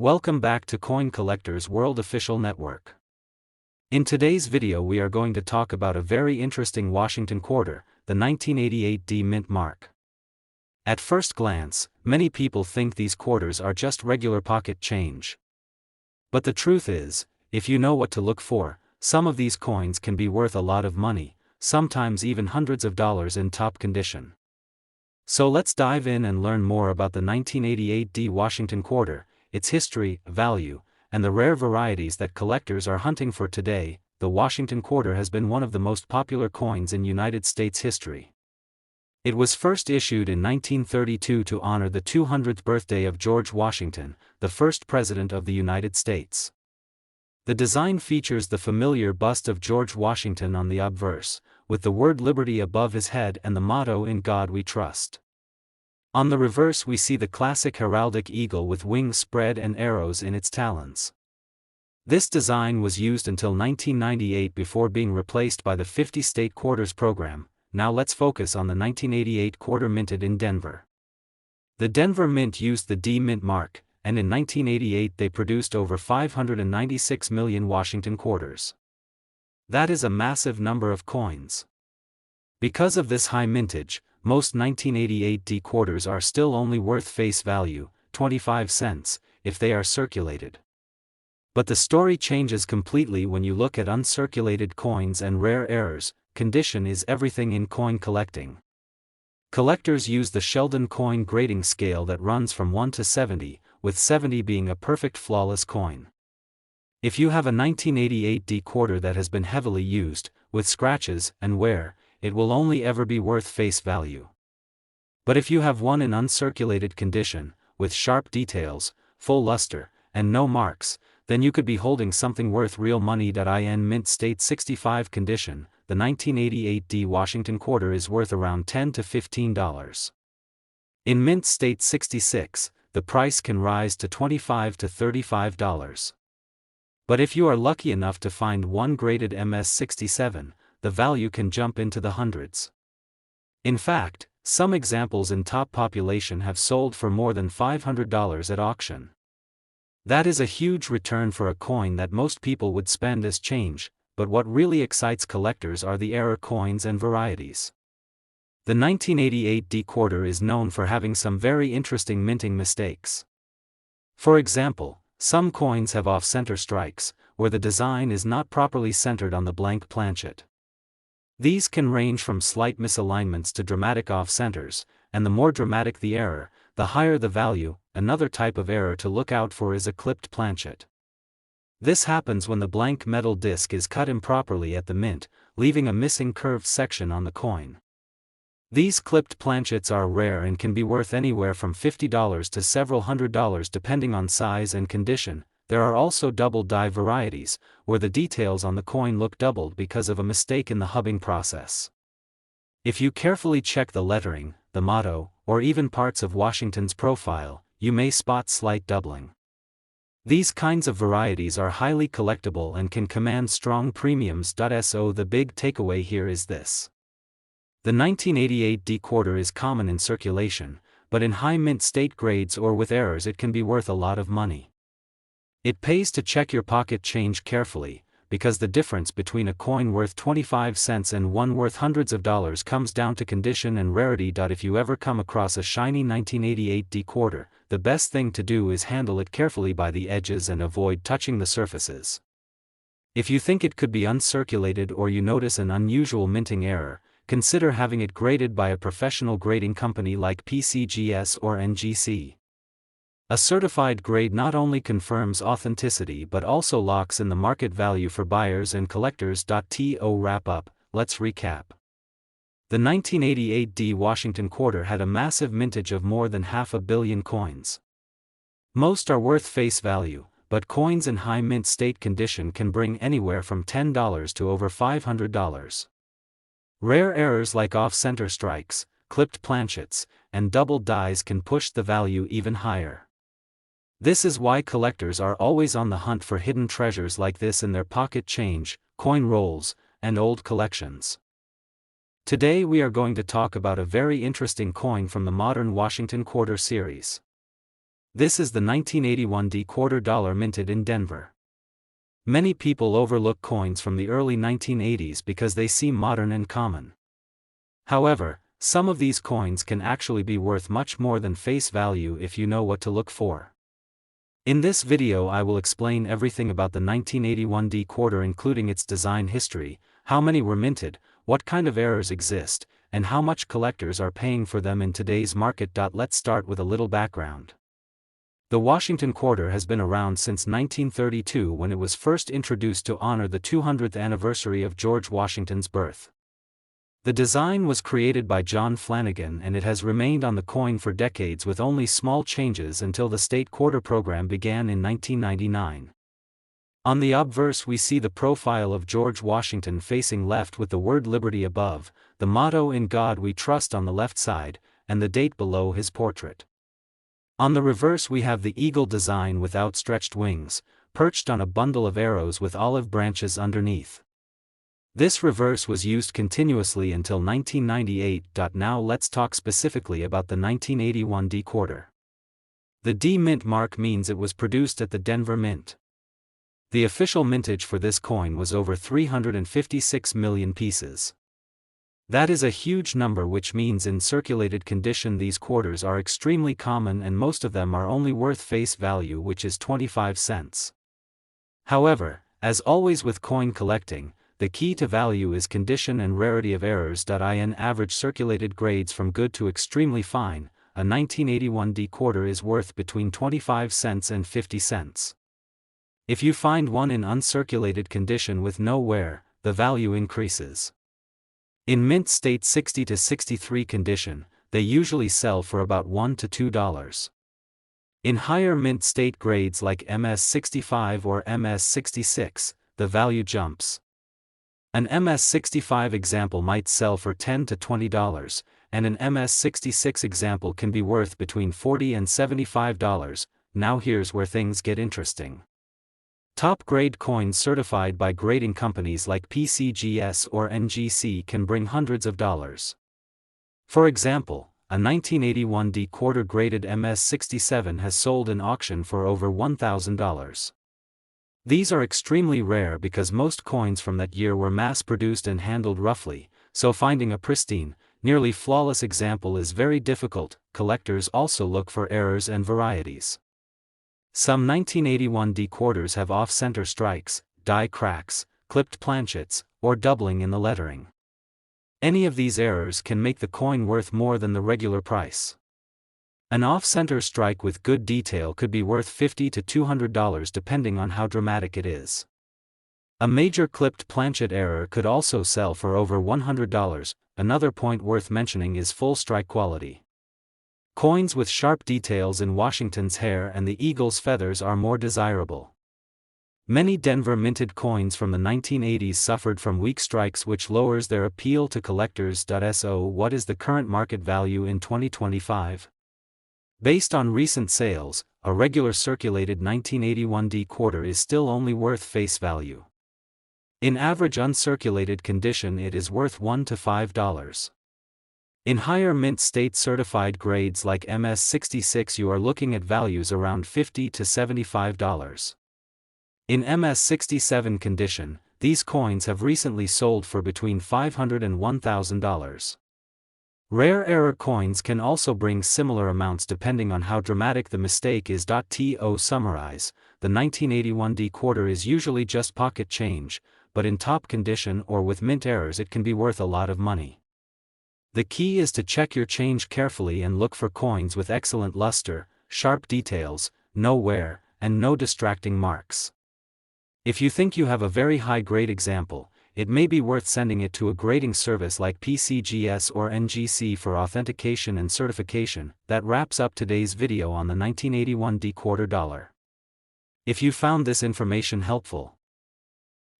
Welcome back to Coin Collectors World Official Network. In today's video we are going to talk about a very interesting Washington quarter, the 1988 D Mint mark. At first glance, many people think these quarters are just regular pocket change. But the truth is, if you know what to look for, some of these coins can be worth a lot of money, sometimes even hundreds of dollars in top condition. So let's dive in and learn more about the 1988 D Washington quarter, its history, value, and the rare varieties that collectors are hunting for today. The Washington quarter has been one of the most popular coins in United States history. It was first issued in 1932 to honor the 200th birthday of George Washington, the first President of the United States. The design features the familiar bust of George Washington on the obverse, with the word Liberty above his head and the motto "In God We Trust." On the reverse we see the classic heraldic eagle with wings spread and arrows in its talons. This design was used until 1998 before being replaced by the 50-state quarters program. Now let's focus on the 1988 quarter minted in Denver. The Denver Mint used the D Mint mark, and in 1988 they produced over 596 million Washington quarters. That is a massive number of coins. Because of this high mintage, most 1988 D quarters are still only worth face value, 25 cents, if they are circulated. But the story changes completely when you look at uncirculated coins and rare errors. Condition is everything in coin collecting. Collectors use the Sheldon coin grading scale that runs from 1 to 70, with 70 being a perfect flawless coin. If you have a 1988 D quarter that has been heavily used, with scratches and wear, it will only ever be worth face value. But if you have one in uncirculated condition, with sharp details, full luster, and no marks, then you could be holding something worth real money. In Mint State 65 condition, the 1988 D Washington quarter is worth around $10 to $15. In Mint State 66, the price can rise to $25 to $35. But if you are lucky enough to find one graded MS 67, the value can jump into the hundreds. In fact, some examples in top population have sold for more than $500 at auction. That is a huge return for a coin that most people would spend as change, but what really excites collectors are the error coins and varieties. The 1988 D quarter is known for having some very interesting minting mistakes. For example, some coins have off-center strikes, where the design is not properly centered on the blank planchet. These can range from slight misalignments to dramatic off-centers, and the more dramatic the error, the higher the value. Another type of error to look out for is a clipped planchet. This happens when the blank metal disc is cut improperly at the mint, leaving a missing curved section on the coin. These clipped planchets are rare and can be worth anywhere from $50 to several $100 depending on size and condition. There are also double die varieties, where the details on the coin look doubled because of a mistake in the hubbing process. If you carefully check the lettering, the motto, or even parts of Washington's profile, you may spot slight doubling. These kinds of varieties are highly collectible and can command strong premiums. So the big takeaway here is this. The 1988 D quarter is common in circulation, but in high mint state grades or with errors it can be worth a lot of money. It pays to check your pocket change carefully, because the difference between a coin worth 25 cents and one worth hundreds of dollars comes down to condition and rarity. If you ever come across a shiny 1988 D quarter, the best thing to do is handle it carefully by the edges and avoid touching the surfaces. If you think it could be uncirculated or you notice an unusual minting error, consider having it graded by a professional grading company like PCGS or NGC. A certified grade not only confirms authenticity but also locks in the market value for buyers and collectors. To wrap up, let's recap. The 1988 D Washington quarter had a massive mintage of more than 500 million coins. Most are worth face value, but coins in high mint state condition can bring anywhere from $10 to over $500. Rare errors like off-center strikes, clipped planchets, and double dies can push the value even higher. This is why collectors are always on the hunt for hidden treasures like this in their pocket change, coin rolls, and old collections. Today we are going to talk about a very interesting coin from the modern Washington quarter series. This is the 1981 D quarter dollar minted in Denver. Many people overlook coins from the early 1980s because they seem modern and common. However, some of these coins can actually be worth much more than face value if you know what to look for. In this video I will explain everything about the 1981 D quarter, including its design history, how many were minted, what kind of errors exist, and how much collectors are paying for them in today's market. Let's start with a little background. The Washington quarter has been around since 1932, when it was first introduced to honor the 200th anniversary of George Washington's birth. The design was created by John Flanagan, and it has remained on the coin for decades with only small changes until the state quarter program began in 1999. On the obverse we see the profile of George Washington facing left with the word Liberty above, the motto "In God We Trust" on the left side, and the date below his portrait. On the reverse we have the eagle design with outstretched wings, perched on a bundle of arrows with olive branches underneath. This reverse was used continuously until 1998. Now let's talk specifically about the 1981 D quarter. The D mint mark means it was produced at the Denver Mint. The official mintage for this coin was over 356 million pieces. That is a huge number, which means in circulated condition these quarters are extremely common, and most of them are only worth face value, which is 25 cents. However, as always with coin collecting, the key to value is condition and rarity of errors. In average circulated grades from good to extremely fine, a 1981 D quarter is worth between 25 cents and 50 cents. If you find one in uncirculated condition with no wear, the value increases. In mint state 60 to 63 condition, they usually sell for about $1 to $2. In higher mint state grades like MS65 or MS66, the value jumps. An MS65 example might sell for $10 to $20, and an MS66 example can be worth between $40 and $75. Now here's where things get interesting. Top-grade coins certified by grading companies like PCGS or NGC can bring hundreds of dollars. For example, a 1981 D quarter graded MS67 has sold in auction for over $1,000. These are extremely rare because most coins from that year were mass-produced and handled roughly, so finding a pristine, nearly flawless example is very difficult. Collectors also look for errors and varieties. Some 1981 D quarters have off-center strikes, die cracks, clipped planchets, or doubling in the lettering. Any of these errors can make the coin worth more than the regular price. An off-center strike with good detail could be worth $50 to $200 depending on how dramatic it is. A major clipped planchet error could also sell for over $100. Another point worth mentioning is full strike quality. Coins with sharp details in Washington's hair and the eagle's feathers are more desirable. Many Denver minted coins from the 1980s suffered from weak strikes, which lowers their appeal to collectors. So what is the current market value in 2025? Based on recent sales, a regular circulated 1981 D quarter is still only worth face value. In average uncirculated condition it is worth $1 to $5. In higher mint state certified grades like MS66 you are looking at values around $50 to $75. In MS67 condition, these coins have recently sold for between $500 and $1,000. Rare error coins can also bring similar amounts depending on how dramatic the mistake is. To summarize, the 1981 D quarter is usually just pocket change, but in top condition or with mint errors it can be worth a lot of money. The key is to check your change carefully and look for coins with excellent luster, sharp details, no wear, and no distracting marks. If you think you have a very high-grade example, it may be worth sending it to a grading service like PCGS or NGC for authentication and certification. That wraps up today's video on the 1981 D quarter dollar. If you found this information helpful,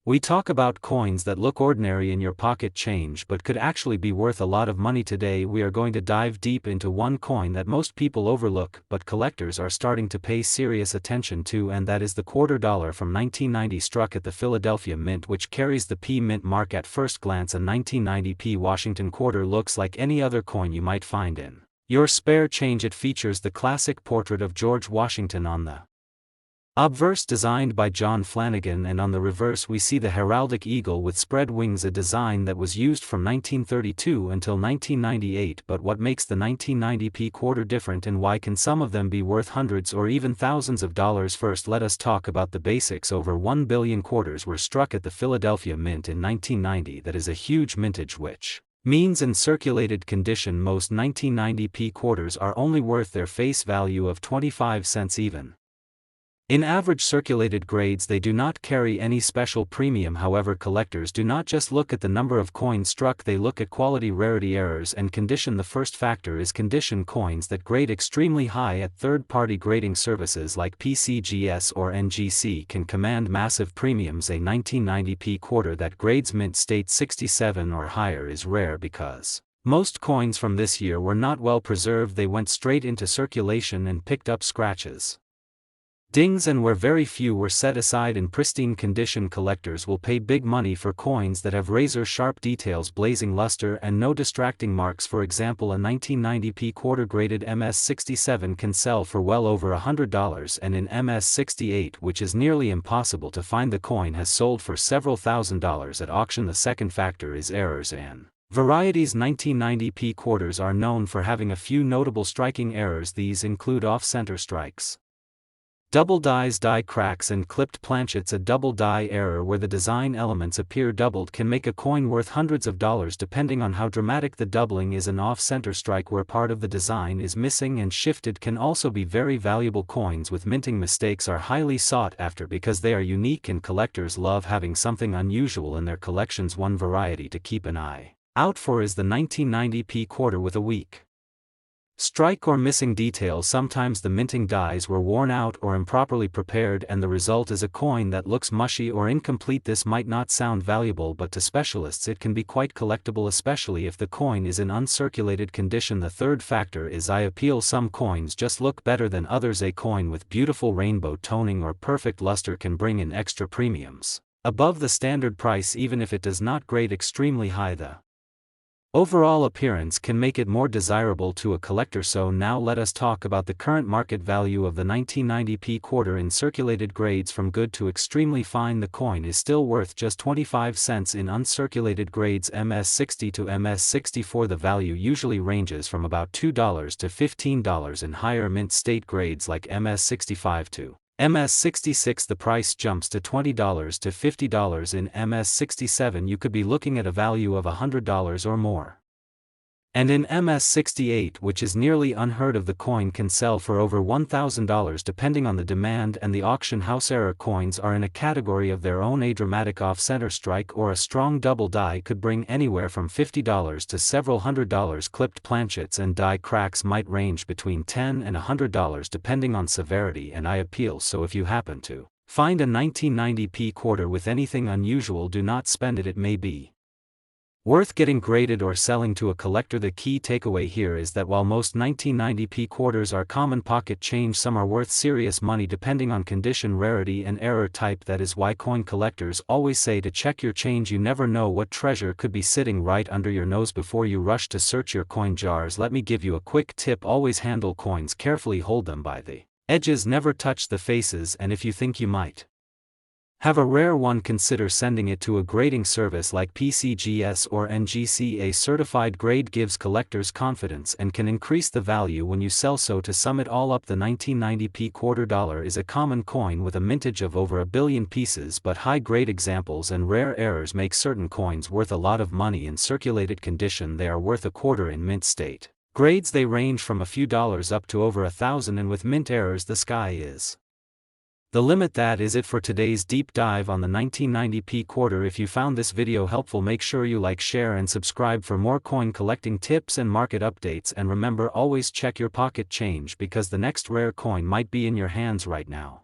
we talk about coins that look ordinary in your pocket change but could actually be worth a lot of money. Today we are going to dive deep into one coin that most people overlook but collectors are starting to pay serious attention to, and that is the quarter dollar from 1990 struck at the Philadelphia Mint, which carries the P Mint mark. At first glance, a 1990 P Washington quarter looks like any other coin you might find in Your spare change. It features the classic portrait of George Washington on the obverse, designed by John Flanagan, and on the reverse we see the heraldic eagle with spread wings, a design that was used from 1932 until 1998. But what makes the 1990p quarter different, and why can some of them be worth hundreds or even thousands of dollars? First, let us talk about the basics. Over 1 billion quarters were struck at the Philadelphia Mint in 1990. That is a huge mintage, which means in circulated condition most 1990p quarters are only worth their face value of 25 cents even. In average circulated grades they do not carry any special premium. However, collectors do not just look at the number of coins struck, they look at quality, rarity, errors, and condition. The first factor is condition. Coins that grade extremely high at third-party grading services like PCGS or NGC can command massive premiums. A 1990p quarter that grades mint state 67 or higher is rare because most coins from this year were not well preserved. They went straight into circulation and picked up scratches, dings, and where very few were set aside in pristine condition. Collectors will pay big money for coins that have razor-sharp details, blazing luster, and no distracting marks. For example, a 1990p quarter graded MS-67 can sell for well over $100, and in MS-68, which is nearly impossible to find, the coin has sold for several $1,000s at auction. The second factor is errors and varieties. 1990p quarters are known for having a few notable striking errors. These include off-center strikes, double dies, die cracks, and clipped planchets. A double die error, where the design elements appear doubled, can make a coin worth hundreds of dollars depending on how dramatic the doubling is. An off-center strike, where part of the design is missing and shifted, can also be very valuable. Coins with minting mistakes are highly sought after because they are unique and collectors love having something unusual in their collections. One variety to keep an eye out for is the 1990p quarter with a weak strike or missing detail. Sometimes the minting dies were worn out or improperly prepared, and the result is a coin that looks mushy or incomplete. This might not sound valuable, but to specialists it can be quite collectible, especially if the coin is in uncirculated condition. The third factor is eye appeal. Some coins just look better than others. A coin with beautiful rainbow toning or perfect luster can bring in extra premiums above the standard price, even if it does not grade extremely high. The overall appearance can make it more desirable to a collector. So now let us talk about the current market value of the 1990p quarter in circulated grades. From good to extremely fine, the coin is still worth just 25 cents. In uncirculated grades MS-60 to MS-64, the value usually ranges from about $2 to $15. In higher mint state grades like MS-65 to MS-66, the price jumps to $20 to $50. In MS-67 you could be looking at a value of $100 or more. And in MS-68, which is nearly unheard of, the coin can sell for over $1,000 depending on the demand and the auction house. Error coins are in a category of their own. A dramatic off-center strike or a strong double die could bring anywhere from $50 to several $100s. Clipped planchets and die cracks might range between $10 and $100 depending on severity and eye appeal. So if you happen to find a 1990p quarter with anything unusual, do not spend it. It may be worth getting graded or selling to a collector. The key takeaway here is that while most 1990p quarters are common pocket change, some are worth serious money depending on condition, rarity, and error type. That is why coin collectors always say to check your change. You never know what treasure could be sitting right under your nose before you rush to search your coin jars. Let me give you a quick tip: always handle coins carefully, hold them by the edges, never touch the faces, and if you think you might have a rare one, consider sending it to a grading service like PCGS or NGC. A certified grade gives collectors confidence and can increase the value when you sell. So to sum it all up, the 1990p quarter dollar is a common coin with a mintage of over 1 billion pieces, but high-grade examples and rare errors make certain coins worth a lot of money. In circulated condition they are worth a quarter. In mint state grades they range from a few dollars up to over $1,000, and with mint errors the sky is the limit. That is it for today's deep dive on the 1990p quarter. If you found this video helpful, make sure you like, share, and subscribe for more coin collecting tips and market updates. And remember, always check your pocket change because the next rare coin might be in your hands right now.